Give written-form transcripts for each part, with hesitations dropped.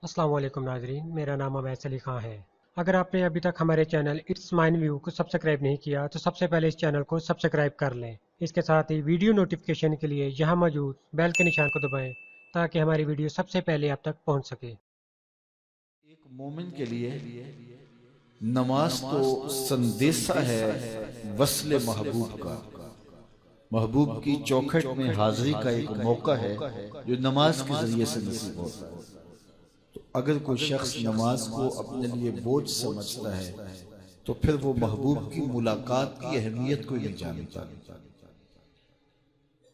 السلام علیکم ناظرین، میرا نام عویس علی خان ہے۔ اگر آپ نے ابھی تک ہمارے چینل اٹس مائن ویو کو سبسکرائب نہیں کیا تو سب سے پہلے اس چینل کو سبسکرائب کر لیں۔ اس کے ساتھ ہی ویڈیو نوٹیفیکیشن کے لیے یہاں موجود بیل کے نشان کو دبائیں تاکہ ہماری ویڈیو سب سے پہلے آپ تک پہنچ سکے۔ ایک مومن کے لیے نماز تو سندیسہ ہے وصل محبوب کا۔ محبوب کی چوکھٹ میں حاضری کا ایک موقع ہے جو نماز کے ذریعے سے نصیب ہوتا ہے۔ تو اگر کوئی شخص نماز کو اپنے لیے بوجھ سمجھتا ہے تو پھر وہ محبوب کی ملاقات کی اہمیت کو نہیں جانتا۔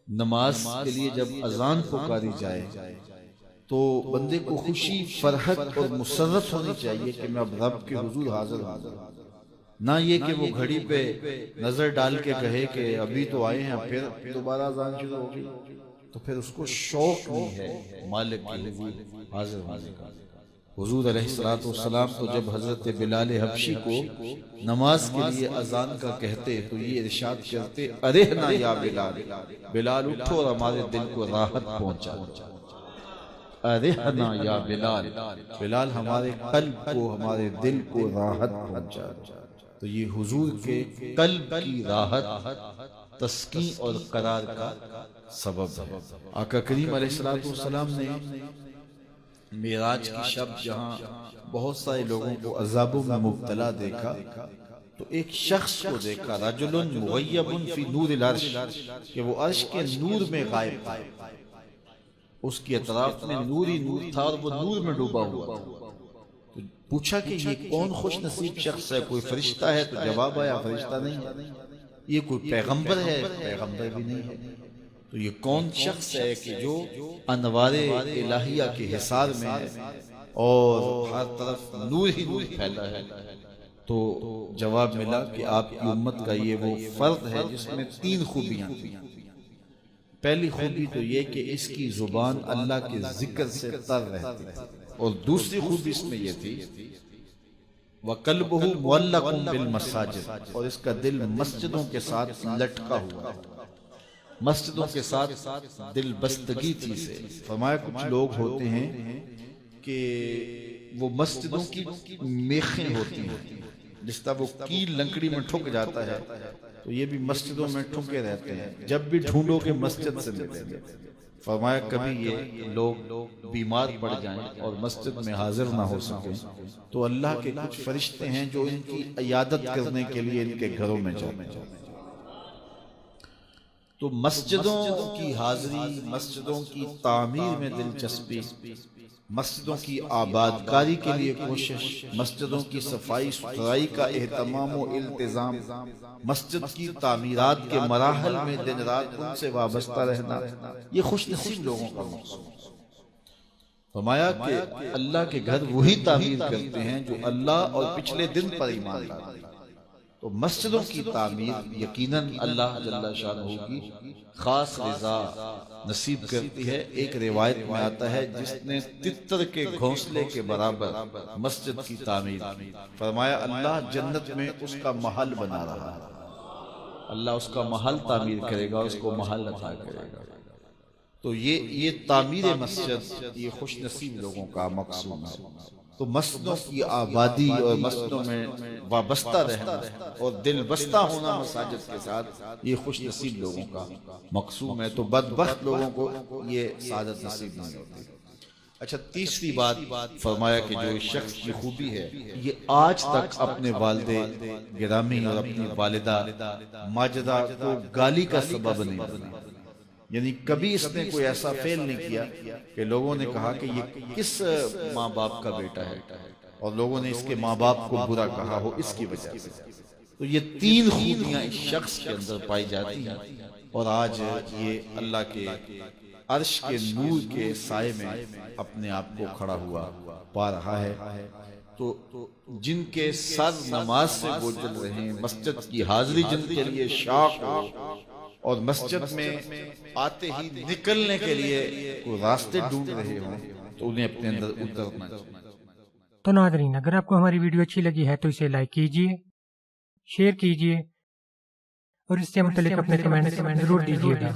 نماز کے لیے جب اذان پکاری جائے تو بندے کو خوشی، فرحت اور مسرت ہونی چاہیے کہ میں اب رب کے حضور حاضر ہوں، نہ یہ کہ وہ گھڑی پہ نظر ڈال کے کہے کہ ابھی تو آئے ہیں پھر دوبارہ اذان شروع ہوگی، تو پھر اس کو شوق نہیں ہے مالک کے حضور حاضر ہونے کا۔ حضور علیہ السلام تو جب حضرت بلال حبشی کو نماز کے لیے اذان کا کہتے تو یہ ارشاد کرتے، ارحنا یا بلال، بلال اٹھو اور ہمارے دل کو راحت پہنچا۔ ارحنا یا بلال، بلال ہمارے قلب کو، ہمارے دل کو راحت پہنچا۔ تو یہ حضور کے قلب کی راحت، تسکین اور قرار کا سبب ہے۔ آقا کریم علیہ السلام نے معراج کی شب جہاں بہت سارے لوگوں کو عذابوں میں مبتلا دیکھا تو ایک شخص کو دیکھا، رجل مغیب فی نور العرش، کہ وہ عرش کے نور میں غائب تھا، اس کے اطراف میں نور ہی نور تھا اور وہ نور میں ڈوبا ہوا تھا۔ تو پوچھا کہ یہ کون خوش نصیب شخص ہے، کوئی فرشتہ ہے؟ تو جواب آیا فرشتہ نہیں ہے۔ یہ کوئی پیغمبر ہے؟ پیغمبر بھی نہیں ہے۔ تو یہ کون شخص ہے کہ جو انوار الہیہ کے حصار میں ہے اور ہر طرف نور ہی نور پھیلا ہے؟ تو جواب ملا کہ آپ کی امت کا یہ وہ فرد ہے جس میں 3 خوبیاں تھیں۔ پہلی خوبی تو یہ کہ اس کی زبان اللہ کے ذکر سے تر رہتی تھی، اور دوسری خوبی اس میں یہ تھی وَقَلْبُهُ مُعَلَّقٌ بِالْمَسَاجِدِ، اور اس کا دل مسجدوں کے ساتھ لٹکا ہوا ہے، مسجدوں کے ساتھ دل بستگی تھی سے۔ فرمایا کچھ لوگ ہوتے ہیں کہ وہ مسجدوں کی میخیں ہوتی ہیں، جس طرح وہ کیل لکڑی میں ٹھک جاتا ہے تو یہ بھی مسجدوں میں ٹھکے رہتے ہیں، جب بھی ڈھونڈو کہ مسجد سے ملیں گے۔ فرمایا کبھی یہ لوگ بیمار پڑ جائیں اور مسجد میں حاضر نہ ہو سکیں تو اللہ کے کچھ فرشتے ہیں جو ان کی عیادت کرنے کے لیے ان کے گھروں میں جاتے ہیں۔ تو مسجدوں کی حاضری، مسجدوں کی تعمیر میں دلچسپی، مسجدوں کی آباد کاری کے لیے کوشش، مسجدوں کی صفائی ستھرائی کا اہتمام و التزام، مسجد کی تعمیرات کے مراحل میں دن رات ان سے وابستہ رہنا، یہ خوش نصیب لوگوں کا مقصود۔ فرمایا کہ اللہ کے گھر وہی تعمیر کرتے ہیں جو اللہ اور پچھلے دن پر ایمان لاتے ہیں۔ تو مسجدوں کی تعمیر یقیناً اللہ جل شانہ کی خاص رضا نصیب کرتی ہے۔ ایک روایت میں آتا ہے جس نے تتر کے گھونسلے کے برابر مسجد کی تعمیر کی، فرمایا اللہ جنت میں اس کا محل بنا رہا ہے، اللہ اس کا محل تعمیر کرے گا، اس کو محل عطا کرے گا۔ تو یہ تعمیر مسجد یہ خوش نصیب لوگوں کا مقصود ہے۔ تو مسجدوں کی آبادی اور مسجدوں میں وابستہ رہنا اور دل بستہ ہونا مساجد کے ساتھ یہ خوش نصیب لوگوں کا مقصود ہے۔ تو بدبخت لوگوں کو یہ سعادت نصیب نہیں ہوتی۔ اچھا، تیسری بات فرمایا کہ جو شخص کی خوبی ہے یہ آج تک اپنے والد گرامی اور اپنی والدہ ماجدہ کو گالی کا سبب نہیں بنا، یعنی کبھی اس نے کوئی ایسا فعل نہیں کیا کہ لوگوں نے کہا کہ یہ کس ماں باپ کا بیٹا ہے اور لوگوں نے اس کے ماں باپ کو برا کہا ہو اس کی وجہ سے۔ تو یہ 3 خوبیاں اس شخص کے اندر پائی جاتی ہیں اور آج یہ اللہ کے عرش کے نور کے سائے میں اپنے آپ کو کھڑا ہوا پا رہا ہے۔ تو جن کے سر نماز سے بوجھل رہے، مسجد کی حاضری جن کے لیے شوق ہو اور مسجد میں آتے ہی نکلنے کے لیے کوئی راستے ڈھونڈ رہے ہوں تو انہیں اپنے اندر اترنا چاہیے۔ تو ناظرین، اگر آپ کو ہماری ویڈیو اچھی لگی ہے تو اسے لائک کیجیے، شیئر کیجیے اور اس سے متعلق اپنے کمنٹ ضرور دیجیے گا۔